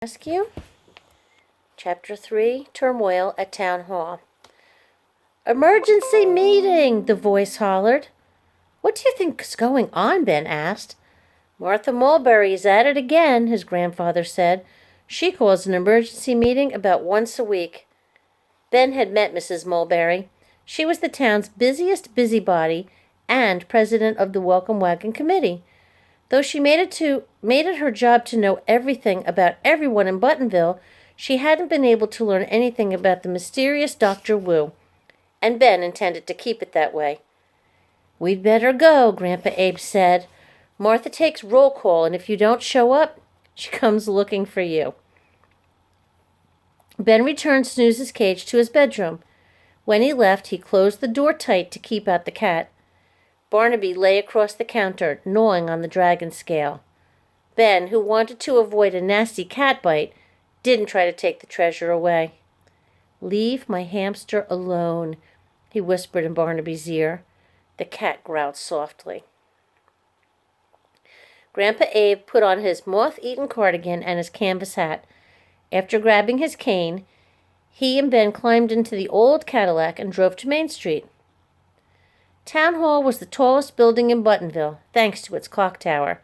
Rescue, Chapter 3, Turmoil at Town Hall. "Emergency meeting!" the voice hollered. "What do you think is going on?" Ben asked. "Martha Mulberry is at it again," his grandfather said. "She calls an emergency meeting about once a week." Ben had met Mrs. Mulberry. She was the town's busiest busybody and president of the Welcome Wagon Committee. Though she made it her job to know everything about everyone in Buttonville, she hadn't been able to learn anything about the mysterious Dr. Wu, and Ben intended to keep it that way. "We'd better go," Grandpa Abe said. "Martha takes roll call, and if you don't show up, she comes looking for you." Ben returned Snooze's cage to his bedroom. When he left, he closed the door tight to keep out the cat. Barnaby lay across the counter, gnawing on the dragon scale. Ben, who wanted to avoid a nasty cat bite, didn't try to take the treasure away. "Leave my hamster alone," he whispered in Barnaby's ear. The cat growled softly. Grandpa Abe put on his moth-eaten cardigan and his canvas hat. After grabbing his cane, he and Ben climbed into the old Cadillac and drove to Main Street. Town Hall was the tallest building in Buttonville, thanks to its clock tower.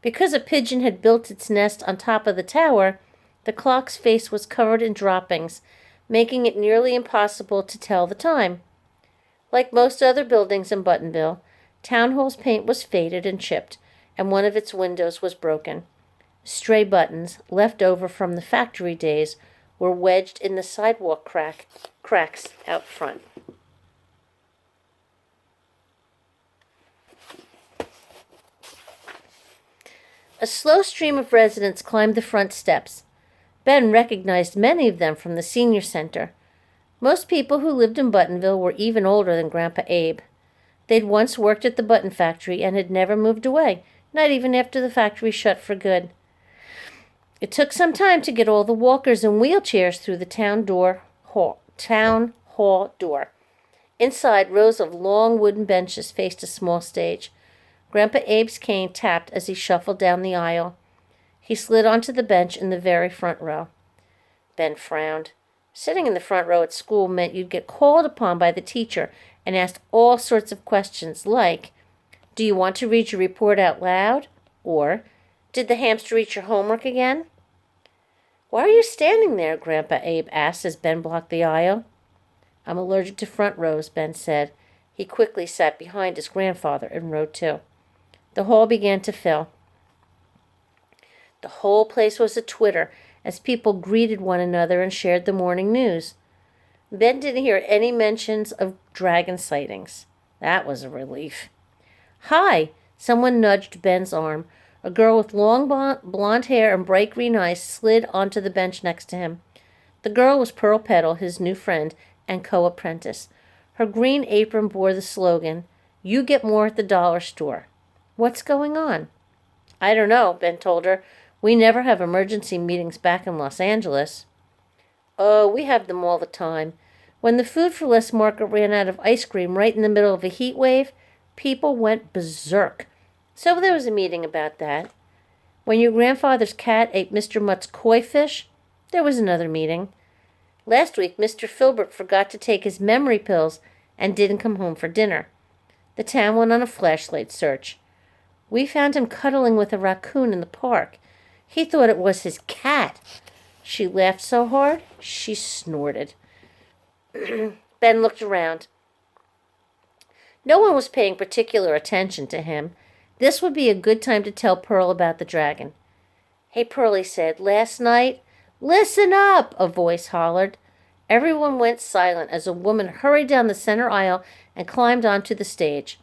Because a pigeon had built its nest on top of the tower, the clock's face was covered in droppings, making it nearly impossible to tell the time. Like most other buildings in Buttonville, Town Hall's paint was faded and chipped, and one of its windows was broken. Stray buttons, left over from the factory days, were wedged in the sidewalk cracks out front. A slow stream of residents climbed the front steps. Ben recognized many of them from the senior center. Most people who lived in Buttonville were even older than Grandpa Abe. They'd once worked at the button factory and had never moved away, not even after the factory shut for good. It took some time to get all the walkers and wheelchairs through the town hall door. Inside, rows of long wooden benches faced a small stage. Grandpa Abe's cane tapped as he shuffled down the aisle. He slid onto the bench in the very front row. Ben frowned. Sitting in the front row at school meant you'd get called upon by the teacher and asked all sorts of questions like, "Do you want to read your report out loud?" Or, "Did the hamster eat your homework again?" "Why are you standing there?" Grandpa Abe asked as Ben blocked the aisle. "I'm allergic to front rows," Ben said. He quickly sat behind his grandfather in row 2. The hall began to fill. The whole place was a twitter as people greeted one another and shared the morning news. Ben didn't hear any mentions of dragon sightings. That was a relief. "Hi!" Someone nudged Ben's arm. A girl with long blonde hair and bright green eyes slid onto the bench next to him. The girl was Pearl Petal, his new friend and co-apprentice. Her green apron bore the slogan, "You get more at the dollar store." "What's going on?" "I don't know," Ben told her. "We never have emergency meetings back in Los Angeles." "Oh, we have them all the time. When the Food for Less market ran out of ice cream right in the middle of a heat wave, people went berserk. So there was a meeting about that. When your grandfather's cat ate Mr. Mutt's koi fish, there was another meeting. Last week, Mr. Filbert forgot to take his memory pills and didn't come home for dinner. The town went on a flashlight search. We found him cuddling with a raccoon in the park. He thought it was his cat." She laughed so hard, she snorted. Ben looked around. No one was paying particular attention to him. This would be a good time to tell Pearl about the dragon. "Hey, Pearl," he said, "last night—" "Listen up!" a voice hollered. Everyone went silent as a woman hurried down the center aisle and climbed onto the stage.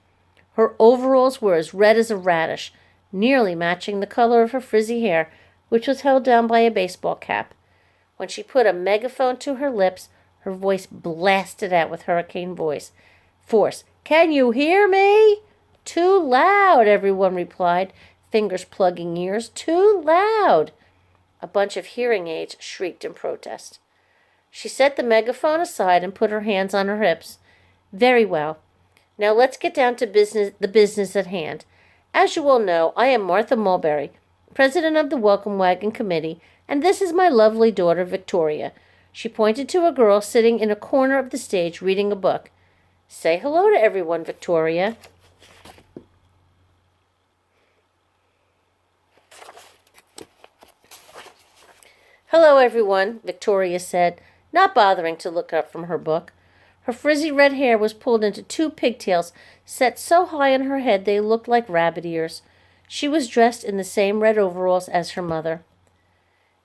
Her overalls were as red as a radish, nearly matching the color of her frizzy hair, which was held down by a baseball cap. When she put a megaphone to her lips, her voice blasted out with hurricane force. "Can you hear me?" "Too loud," everyone replied, fingers plugging ears. "Too loud." A bunch of hearing aids shrieked in protest. She set the megaphone aside and put her hands on her hips. "Very well. Now let's get down to the business at hand. As you all know, I am Martha Mulberry, president of the Welcome Wagon Committee, And this is my lovely daughter, Victoria." She pointed to a girl sitting in a corner of the stage reading a book. "Say hello to everyone, Victoria." "Hello, everyone," Victoria said, not bothering to look up from her book. Her frizzy red hair was pulled into two pigtails set so high on her head they looked like rabbit ears. She was dressed in the same red overalls as her mother.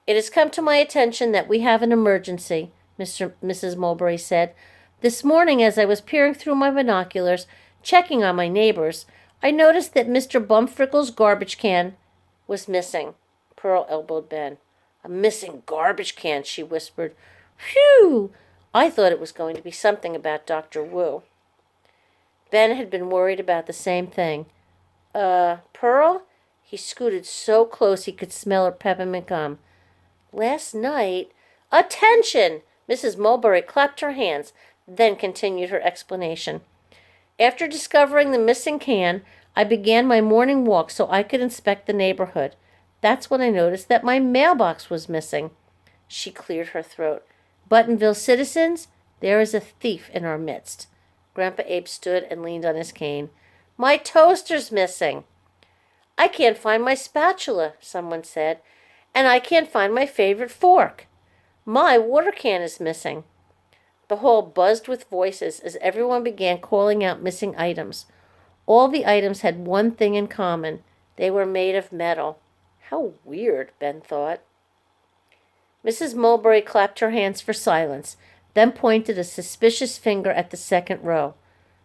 "It has come to my attention that we have an emergency," Mrs. Mulberry said. "This morning, as I was peering through my binoculars, checking on my neighbors, I noticed that Mr. Bumfrickle's garbage can was missing." Pearl elbowed Ben. "A missing garbage can," she whispered. "Phew! I thought it was going to be something about Dr. Wu." Ben had been worried about the same thing. Pearl?" He scooted so close he could smell her peppermint gum. "Last night—" "Attention!" Mrs. Mulberry clapped her hands, then continued her explanation. "After discovering the missing can, I began my morning walk so I could inspect the neighborhood. That's when I noticed that my mailbox was missing." She cleared her throat. "Buttonville citizens, there is a thief in our midst." Grandpa Abe stood and leaned on his cane. "My toaster's missing." "I can't find my spatula," someone said, "and I can't find my favorite fork." "My water can is missing." The hall buzzed with voices as everyone began calling out missing items. All the items had one thing in common. They were made of metal. How weird, Ben thought. Mrs. Mulberry clapped her hands for silence, then pointed a suspicious finger at the second row.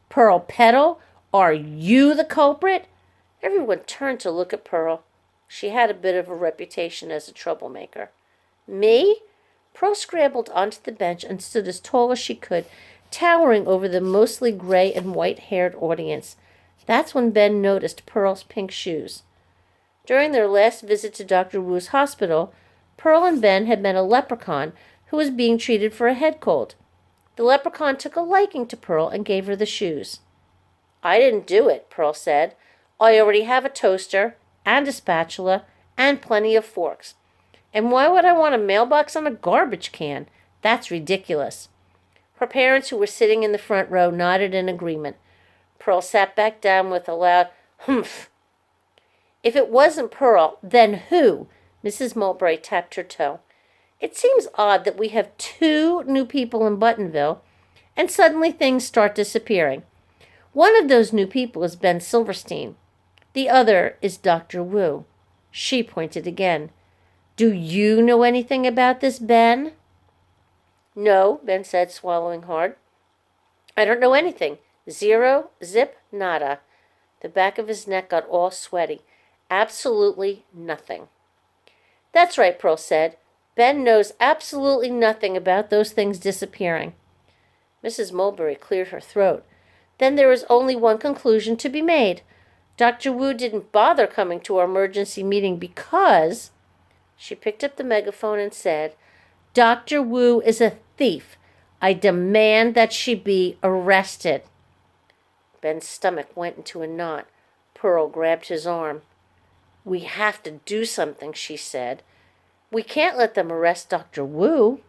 "Pearl Petal, are you the culprit?" Everyone turned to look at Pearl. She had a bit of a reputation as a troublemaker. "Me?" Pearl scrambled onto the bench and stood as tall as she could, towering over the mostly gray and white-haired audience. That's when Ben noticed Pearl's pink shoes. During their last visit to Dr. Wu's hospital, Pearl and Ben had met a leprechaun who was being treated for a head cold. The leprechaun took a liking to Pearl and gave her the shoes. "I didn't do it," Pearl said. "I already have a toaster and a spatula and plenty of forks. And why would I want a mailbox on a garbage can? That's ridiculous." Her parents, who were sitting in the front row, nodded in agreement. Pearl sat back down with a loud humph. "If it wasn't Pearl, then who?" Mrs. Mulberry tapped her toe. "It seems odd that we have 2 new people in Buttonville, and suddenly things start disappearing. One of those new people is Ben Silverstein. The other is Dr. Wu." She pointed again. "Do you know anything about this, Ben?" "No," Ben said, swallowing hard. "I don't know anything. Zero, zip, nada." The back of his neck got all sweaty. "Absolutely nothing." "That's right," Pearl said. "Ben knows absolutely nothing about those things disappearing." Mrs. Mulberry cleared her throat. "Then there is only one conclusion to be made. Dr. Wu didn't bother coming to our emergency meeting because—" She picked up the megaphone and said, "Dr. Wu is a thief. I demand that she be arrested." Ben's stomach went into a knot. Pearl grabbed his arm. "We have to do something," she said. "We can't let them arrest Dr. Wu."